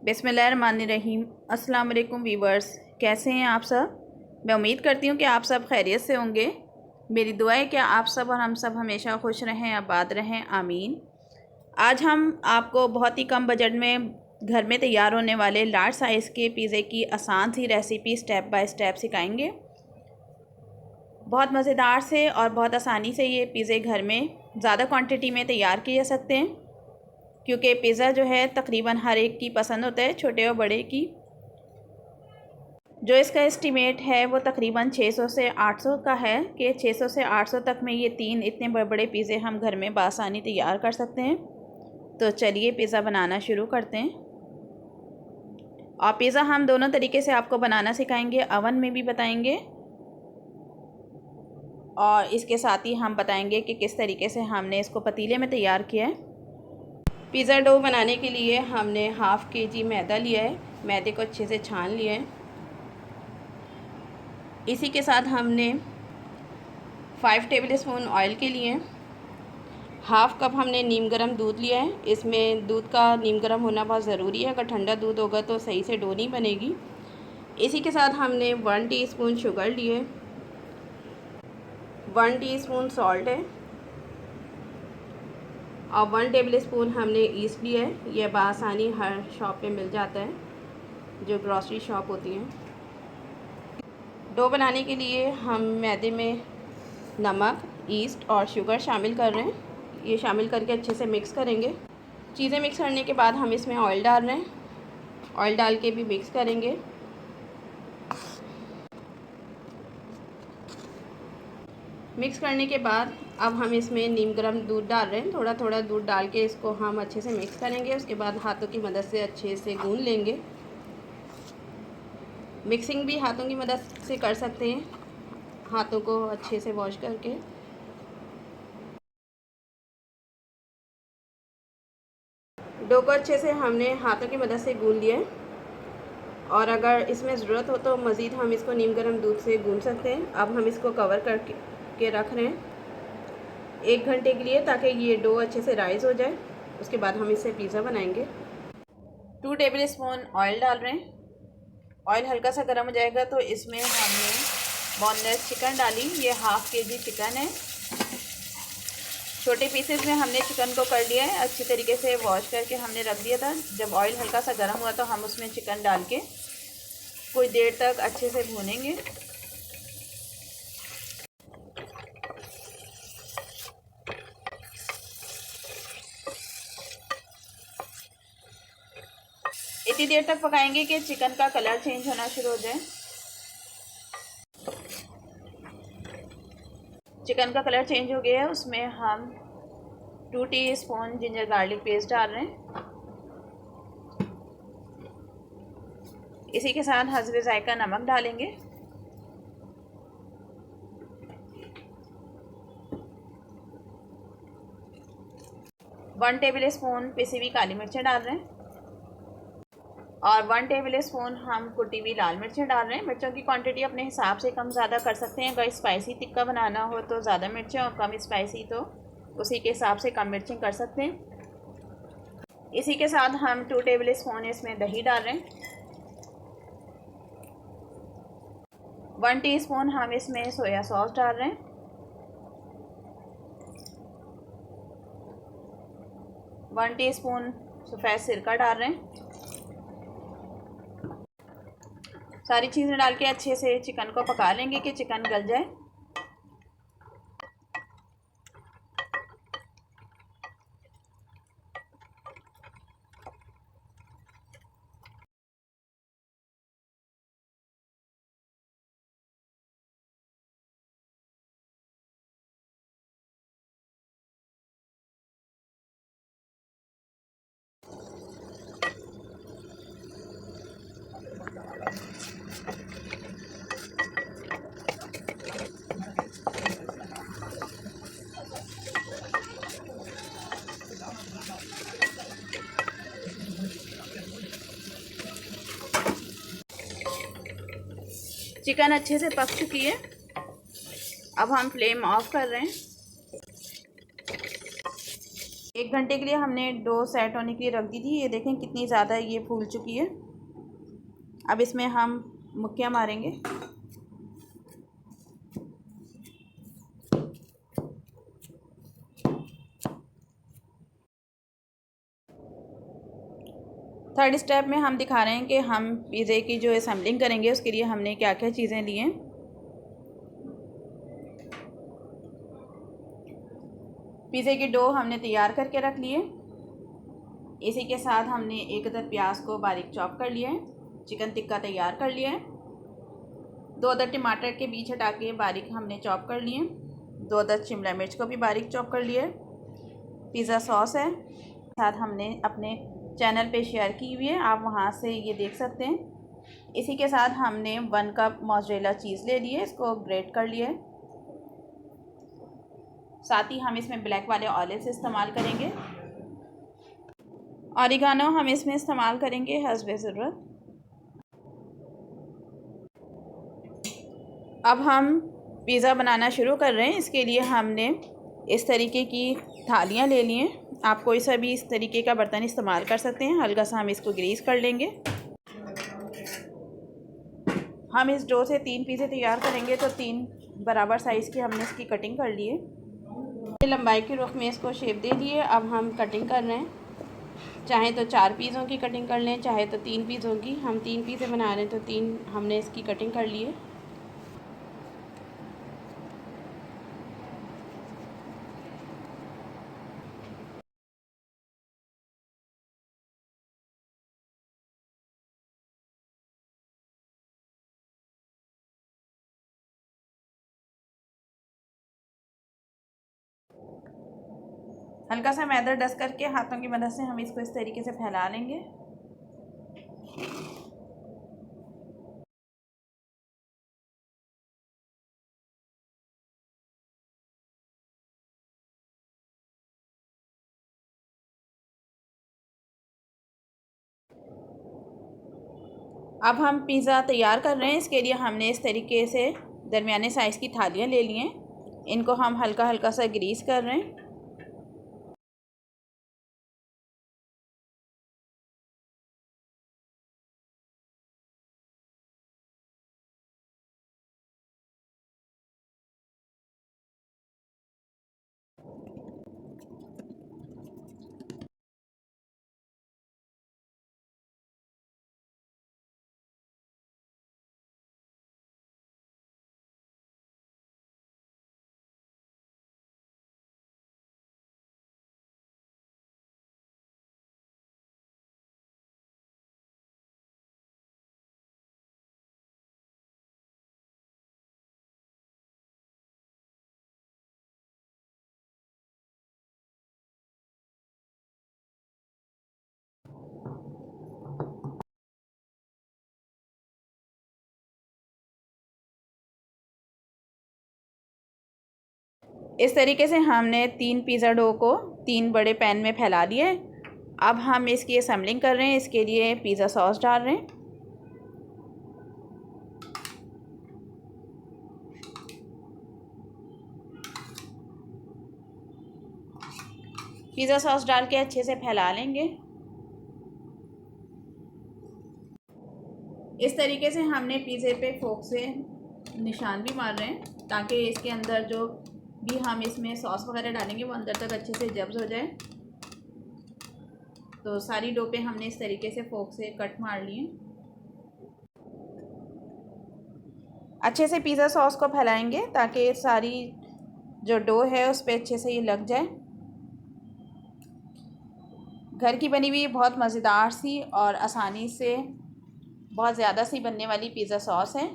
बिस्मिल्लाहिर्रहमानिर्रहीम। अस्सलाम वालेकुम वीवर्स, कैसे हैं आप सब। मैं उम्मीद करती हूँ कि आप सब खैरियत से होंगे। मेरी दुआ है कि आप सब और हम सब हमेशा खुश रहें, आबाद रहें, आमीन। आज हम आपको बहुत ही कम बजट में घर में तैयार होने वाले लार्ज साइज़ के पिज़्ज़े की आसान सी रेसिपी स्टेप बाय स्टेप सिखाएंगे। बहुत मज़ेदार से और बहुत आसानी से ये पिज़्ज़े घर में ज़्यादा क्वांटिटी में तैयार किए जा सकते हैं, क्योंकि पिज़्ज़ा जो है तकरीबन हर एक की पसंद होता है, छोटे और बड़े की। जो इसका एस्टीमेट है वो तकरीबन 600 से 800 का है कि 600 से 800 तक में ये 3 इतने बड़े बड़े पिज़्ज़े हम घर में बआसानी तैयार कर सकते हैं। तो चलिए पिज़्ज़ा बनाना शुरू करते हैं। और पिज़्ज़ा हम दोनों तरीके से आपको बनाना सिखाएंगे, अवन में भी बताएंगे और इसके साथ ही हम बताएंगे कि किस तरीके से हमने इसको पतीले में तैयार किया है। पिज़्ज़ा डो बनाने के लिए हमने हाफ़ kg मैदा लिया है। मैदे को अच्छे से छान लिया है। इसी के साथ हमने 5 टेबलस्पून ऑयल के लिए हाफ़ कप हमने नीम गर्म दूध लिया है। इसमें दूध का नीम गर्म होना बहुत ज़रूरी है, अगर ठंडा दूध होगा तो सही से डो नहीं बनेगी। इसी के साथ हमने 1 टीस्पून शुगर लिए, 1 टीस्पून सॉल्ट है और 1 टेबलस्पून हमने ईस्ट लिया है। यह बआसानी हर शॉप पे मिल जाता है, जो ग्रॉसरी शॉप होती हैं। डो बनाने के लिए हम मैदे में नमक, ईस्ट और शुगर शामिल कर रहे हैं। ये शामिल करके अच्छे से मिक्स करेंगे। चीज़ें मिक्स करने के बाद हम इसमें ऑयल डाल रहे हैं। ऑयल डाल के भी मिक्स करेंगे। मिक्स करने के बाद अब हम इसमें नीम गर्म दूध डाल रहे हैं। थोड़ा थोड़ा दूध डाल के इसको हम अच्छे से मिक्स करेंगे। उसके बाद हाथों की मदद से अच्छे से गूंद लेंगे। मिक्सिंग भी हाथों की मदद से कर सकते हैं, हाथों को अच्छे से वॉश करके। डो को अच्छे से हमने हाथों की मदद से गूंद लिया है और अगर इसमें ज़रूरत हो तो मज़ीद हम इसको नीम गर्म दूध से गूंद सकते हैं। अब हम इसको कवर करके रख रहे हैं 1 घंटे के लिए, ताकि ये डो अच्छे से राइज़ हो जाए। उसके बाद हम इससे पिज़्ज़ा बनाएंगे। 2 टेबलस्पून ऑयल डाल रहे हैं। ऑयल हल्का सा गर्म हो जाएगा तो इसमें हमने बोनलेस चिकन डाली। ये हाफ़ kg चिकन है। छोटे पीसेस में हमने चिकन को कर लिया है, अच्छी तरीके से वॉश करके हमने रख दिया था। जब ऑयल हल्का सा गर्म हुआ तो हम उसमें चिकन डाल के कुछ देर तक अच्छे से भूनेंगे। इतनी देर तक पकाएंगे कि चिकन का कलर चेंज होना शुरू हो जाए। चिकन का कलर चेंज हो गया है, उसमें हम 2 टीस्पून जिंजर गार्लिक पेस्ट डाल रहे हैं। इसी के साथ हस्बे जायका नमक डालेंगे। वन टेबल स्पून पिसी हुई काली मिर्चें डाल रहे हैं और 1 टेबल स्पून हम कुटी हुई लाल मिर्चें डाल रहे हैं। मिर्चों की क्वांटिटी अपने हिसाब से कम ज़्यादा कर सकते हैं। अगर स्पाइसी तिक्का बनाना हो तो ज़्यादा मिर्चें और कम स्पाइसी तो उसी के हिसाब से कम मिर्चें कर सकते हैं। इसी के साथ हम 2 टेबल स्पून इसमें दही डाल रहे हैं। 1 टीस्पून हम इसमें सोया सॉस डाल रहे हैं। 1 टीस्पून सफ़ेद सिरका डाल रहे हैं। सारी चीज़ें डाल के अच्छे से चिकन को पका लेंगे कि चिकन गल जाए। चिकन अच्छे से पक चुकी है। अब हम फ्लेम ऑफ कर रहे हैं। 1 घंटे के लिए हमने डो सेट होने के लिए रख दी थी। ये देखें कितनी ज़्यादा ये फूल चुकी है। अब इसमें हम मुक्कियाँ मारेंगे। थर्ड स्टेप में हम दिखा रहे हैं कि हम पिज़्ज़े की जो असेंबलिंग करेंगे उसके लिए हमने क्या क्या चीज़ें ली हैं। पिज़्ज़े की डो हमने तैयार करके रख लिए। इसी के साथ हमने 1 अदद प्याज को बारीक चॉप कर लिया है। चिकन टिक्का तैयार कर लिया है। 2 अदद टमाटर के बीज हटा के बारीक हमने चॉप कर लिए। 2 अदद शिमला मिर्च को भी बारीक चॉप कर लिया है। पिज़्ज़ा सॉस है, साथ हमने अपने चैनल पे शेयर की हुई है, आप वहाँ से ये देख सकते हैं। इसी के साथ हमने 1 कप मोज़रेला चीज़ ले लिए, इसको ग्रेट कर लिया है। साथ ही हम इसमें ब्लैक वाले ऑलिव्स इस्तेमाल करेंगे। ऑरिगानो हम इसमें इस्तेमाल करेंगे हस्बे ज़रूरत। अब हम पिज़्ज़ा बनाना शुरू कर रहे हैं। इसके लिए हमने इस तरीके की थालियाँ ले ली हैं। आप कोई सा भी इस तरीके का बर्तन इस्तेमाल कर सकते हैं। हल्का सा हम इसको ग्रीस कर लेंगे। हम इस डो से 3 पिज़्ज़े तैयार करेंगे, तो 3 बराबर साइज़ की हमने इसकी कटिंग कर ली है। लंबाई के रुख में इसको शेप दे दिए। अब हम कटिंग कर रहे हैं। चाहे तो 4 पीज़ों की कटिंग कर लें, चाहे तो 3 पीज़ों की। हम 3 पीज़े बना रहे हैं तो 3 हमने इसकी कटिंग कर ली है। हल्का सा मैदा डस्ट करके हाथों की मदद से हम इसको इस तरीके से फैला लेंगे। अब हम पिज़्ज़ा तैयार कर रहे हैं। इसके लिए हमने इस तरीके से दरमियाने साइज़ की थालियाँ ले ली हैं। इनको हम हल्का हल्का सा ग्रीस कर रहे हैं। इस तरीके से हमने 3 पिज़्ज़ा डो को 3 बड़े पैन में फैला दिए। अब हम इसकी असेंबलिंग कर रहे हैं। इसके लिए पिज़्ज़ा सॉस डाल रहे हैं। पिज़्ज़ा सॉस डाल के अच्छे से फैला लेंगे। इस तरीके से हमने पिज़्ज़े पे फोक से निशान भी मार रहे हैं, ताकि इसके अंदर जो भी हम इसमें सॉस वगैरह डालेंगे वो अंदर तक अच्छे से जब्स हो जाए। तो सारी डो पे हमने इस तरीके से फोक से कट मार लिए। अच्छे से पिज़्ज़ा सॉस को फैलाएंगे ताकि सारी जो डो है उस पर अच्छे से ये लग जाए। घर की बनी हुई बहुत मज़ेदार सी और आसानी से बहुत ज़्यादा सी बनने वाली पिज़्ज़ा सॉस है।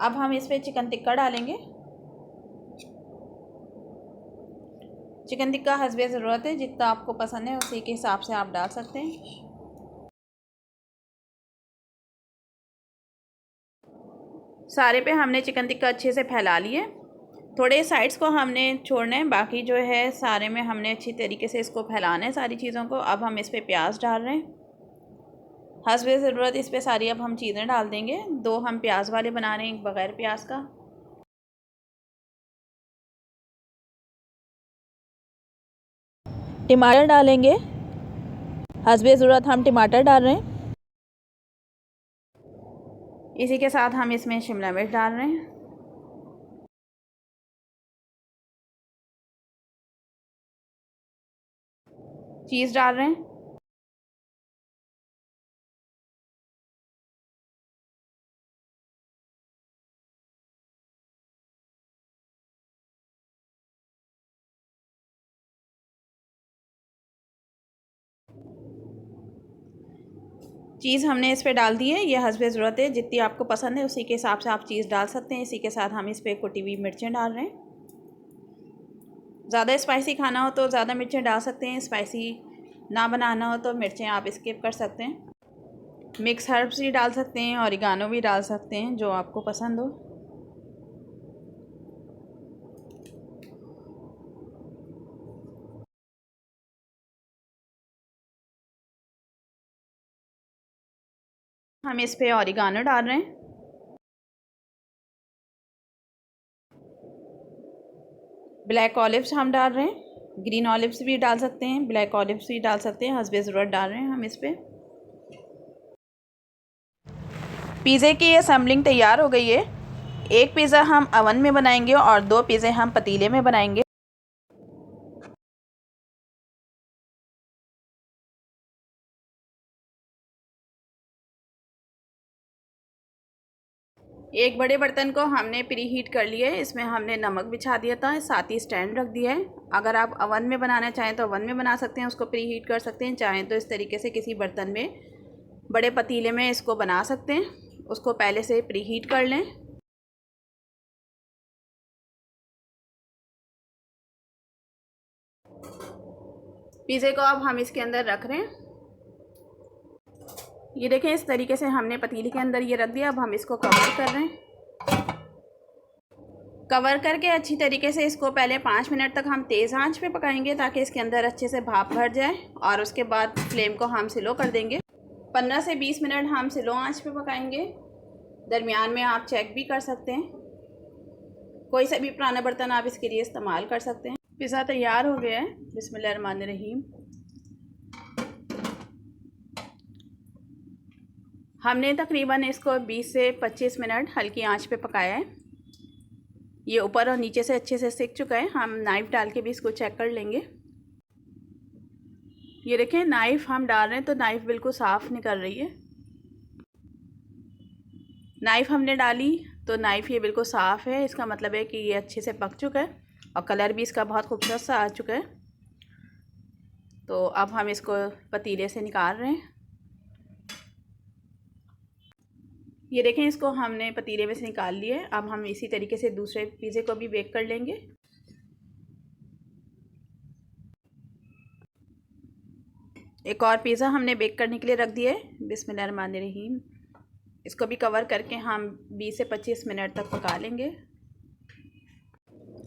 अब हम इस पर चिकन टिक्का डालेंगे। चिकन टिक्का हस्बे ज़रूरत है, जितना आपको पसंद है उसी के हिसाब से आप डाल सकते हैं। सारे पे हमने चिकन टिक्का अच्छे से फैला लिए। थोड़े साइड्स को हमने छोड़ना है, बाकी जो है सारे में हमने अच्छी तरीके से इसको फैलाना है सारी चीज़ों को। अब हम इस पर प्याज डाल रहे हैं हस्बे ज़रूरत। इस पर सारी अब हम चीज़ें डाल देंगे। 2 हम प्याज वाले बना रहे हैं, एक बग़ैर प्याज का। टमाटर डालेंगे, हस्बे ज़रूरत हम टमाटर डाल रहे हैं। इसी के साथ हम इसमें शिमला मिर्च डाल रहे हैं। चीज़ डाल रहे हैं। चीज़ हमने इस पे डाल दी है, ये हस्बे ज़रूरत है, जितनी आपको पसंद है उसी के हिसाब से आप चीज़ डाल सकते हैं। इसी के साथ हम इस पर कुटी हुई मिर्चें डाल रहे हैं। ज़्यादा स्पाइसी खाना हो तो ज़्यादा मिर्चें डाल सकते हैं, स्पाइसी ना बनाना हो तो मिर्चें आप स्किप कर सकते हैं। मिक्स हर्ब्स भी डाल सकते हैं, ऑरिगानो भी डाल सकते हैं, जो आपको पसंद हो। हम इस पे ऑरिगानो डाल रहे हैं। ब्लैक ऑलिव्स हम डाल रहे हैं। ग्रीन ऑलिव्स भी डाल सकते हैं, ब्लैक ऑलिव्स भी डाल सकते हैं, हस्बे ज़रूरत डाल रहे हैं हम इस पे। पिज़्ज़े की असेंबलिंग तैयार हो गई है। एक पिज़्ज़ा हम अवन में बनाएंगे और 2 पिज़्ज़े हम पतीले में बनाएंगे। एक बड़े बर्तन को हमने प्री हीट कर लिया है, इसमें हमने नमक बिछा दिया था, साथ ही स्टैंड रख दिया है। अगर आप अवन में बनाना चाहें तो अवन में बना सकते हैं, उसको प्री हीट कर सकते हैं। चाहें तो इस तरीके से किसी बर्तन में, बड़े पतीले में इसको बना सकते हैं। उसको पहले से प्री हीट कर लें। पिज़्ज़े को अब हम इसके अंदर रख रहे हैं। ये देखें, इस तरीके से हमने पतीले के अंदर ये रख दिया। अब हम इसको कवर कर रहे हैं। कवर करके अच्छी तरीके से इसको पहले 5 मिनट तक हम तेज़ आंच पे पकाएंगे, ताकि इसके अंदर अच्छे से भाप भर जाए। और उसके बाद फ्लेम को हम स्लो कर देंगे। 15 से 20 मिनट हम स्लो आंच पे पकाएंगे। दरमियान में आप चेक भी कर सकते हैं। कोई सा भी पुराना बर्तन आप इसके लिए इस्तेमाल कर सकते हैं। पिज़्ज़ा तैयार हो गया है। बिस्मिल्लाहिर्रहमानिर्रहीम। हमने तकरीबन इसको 20 से 25 मिनट हल्की आंच पे पकाया है। ये ऊपर और नीचे से अच्छे से सिक चुका है। हम नाइफ़ डाल के भी इसको चेक कर लेंगे। ये देखें, नाइफ़ हम डाल रहे हैं तो नाइफ़ बिल्कुल साफ़ निकल रही है। नाइफ़ हमने डाली तो नाइफ़ ये बिल्कुल साफ़ है, इसका मतलब है कि ये अच्छे से पक चुका है और कलर भी इसका बहुत खूबसूरत सा आ चुका है। तो अब हम इसको पतीले से निकाल रहे हैं। ये देखें, इसको हमने पतीले में से निकाल लिया है। अब हम इसी तरीके से दूसरे पिज़्ज़े को भी बेक कर लेंगे। एक और पिज़्ज़ा हमने बेक करने के लिए रख दिया है। बिस्मिल्लाहिर्रहमानिर्रहीम। इसको भी कवर करके हम 20 से 25 मिनट तक पका लेंगे।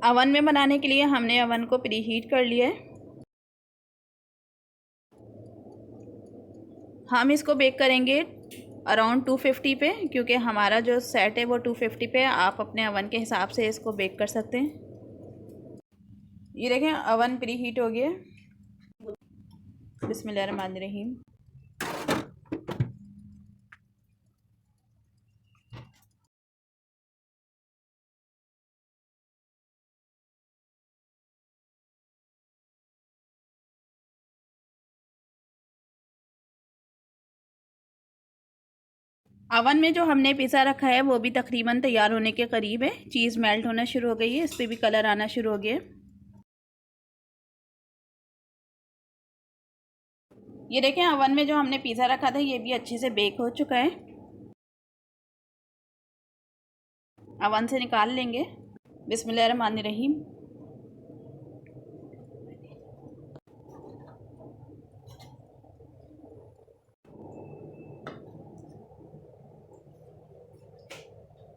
अवन में बनाने के लिए हमने अवन को प्री हीट कर लिया है। हम इसको बेक करेंगे अराउंड 250 पे, क्योंकि हमारा जो सेट है वो 250 पे। आप अपने अवन के हिसाब से इसको बेक कर सकते हैं। ये देखें, अवन प्री हीट हो गया। बिस्मिल्लाहिर्रहमानिर्रहीम। अवन में जो हमने पिज़्ज़ा रखा है वो भी तकरीबन तैयार होने के करीब है। चीज़ मेल्ट होना शुरू हो गई है, इस पर भी कलर आना शुरू हो गया है। ये देखें, अवन में जो हमने पिज़्ज़ा रखा था ये भी अच्छे से बेक हो चुका है। अवन से निकाल लेंगे। बिस्मिल्लाहिर्रहमानिर्रहीम।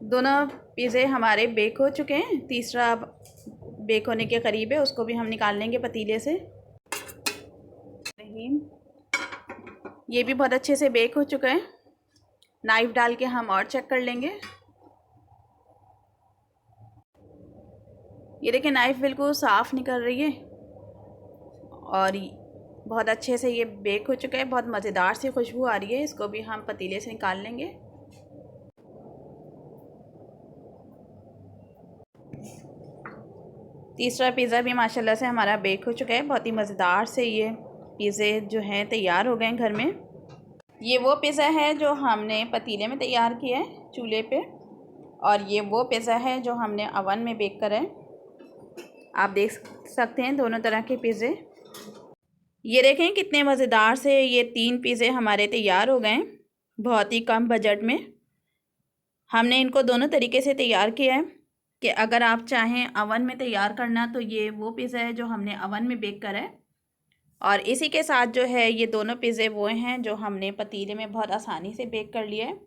दोनों पिज़्ज़े हमारे बेक हो चुके हैं, तीसरा बेक होने के करीब है, उसको भी हम निकाल लेंगे पतीले से। ये भी बहुत अच्छे से बेक हो चुका है। नाइफ़ डाल के हम और चेक कर लेंगे। ये देखिए नाइफ़ बिल्कुल साफ़ निकल रही है और बहुत अच्छे से ये बेक हो चुका है। बहुत मज़ेदार सी खुशबू आ रही है। इसको भी हम पतीले से निकाल लेंगे। तीसरा पिज़्ज़ा भी माशाल्लाह से हमारा बेक हो चुका है। बहुत ही मज़ेदार से ये पिज़्ज़े जो हैं तैयार हो गए हैं घर में। ये वो पिज़्ज़ा है जो हमने पतीले में तैयार किया है चूल्हे पे, और ये वो पिज़्ज़ा है जो हमने अवन में बेक करा है। आप देख सकते हैं दोनों तरह के पिज़्ज़े। ये देखें कितने मज़ेदार से ये 3 पिज़्ज़े हमारे तैयार हो गए हैं बहुत ही कम बजट में। हमने इनको दोनों तरीके से तैयार किया है कि अगर आप चाहें अवन में तैयार करना तो ये वो पिज़्ज़ा है जो हमने अवन में बेक करा है, और इसी के साथ जो है ये दोनों पिज़्ज़े वो हैं जो हमने पतीले में बहुत आसानी से बेक कर लिया है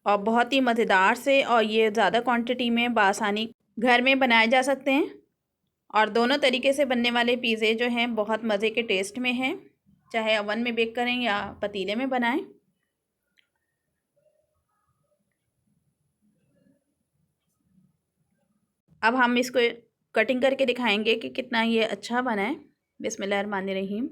और बहुत ही मज़ेदार से, और ये ज़्यादा क्वांटिटी में बआसानी घर में बनाए जा सकते हैं। और दोनों तरीके से बनने वाले पिज़्ज़े जो हैं बहुत मज़े के टेस्ट में हैं, चाहे अवन में बेक करें या पतीले में बनाएं। अब हम इसको कटिंग करके दिखाएंगे कि कितना ये अच्छा बना है। बिस्मिल्लाहिर्रहमानिर्रहीम।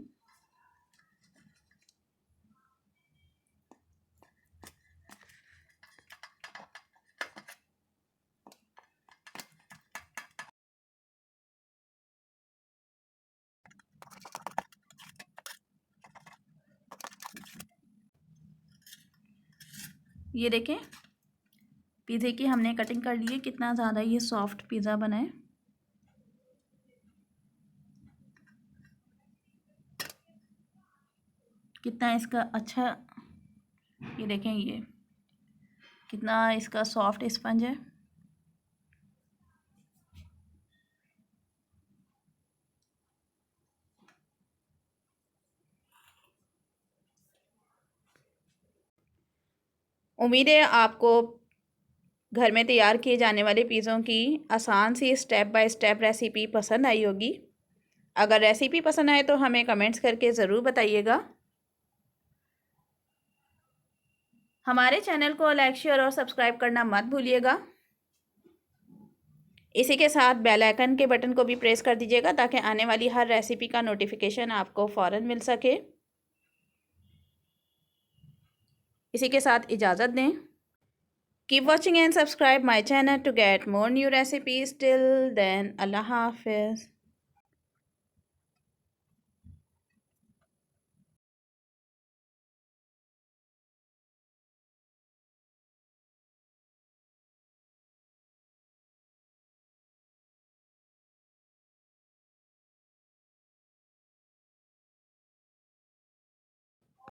ये देखें पिज़्ज़े की हमने कटिंग कर ली है, कितना ज़्यादा ये सॉफ्ट पिज़्ज़ा बना है। कितना इसका अच्छा, ये देखें ये कितना इसका सॉफ्ट स्पंज है। उम्मीद है आपको घर में तैयार किए जाने वाले पिज़्ज़ों की आसान see step by step recipe पसंद आई होगी। अगर रेसिपी पसंद आए तो हमें कमेंट्स करके ज़रूर बताइएगा। हमारे चैनल को लाइक शेयर और सब्सक्राइब करना मत भूलिएगा। इसी के साथ बेल आइकन के बटन को भी प्रेस कर दीजिएगा ताकि आने वाली हर रेसिपी का नोटिफिकेशन आपको फ़ौरन मिल सके। इसी के साथ इजाज़त दें। Keep watching and subscribe my channel to get more new recipes. Till then अल्लाह हाफिज़।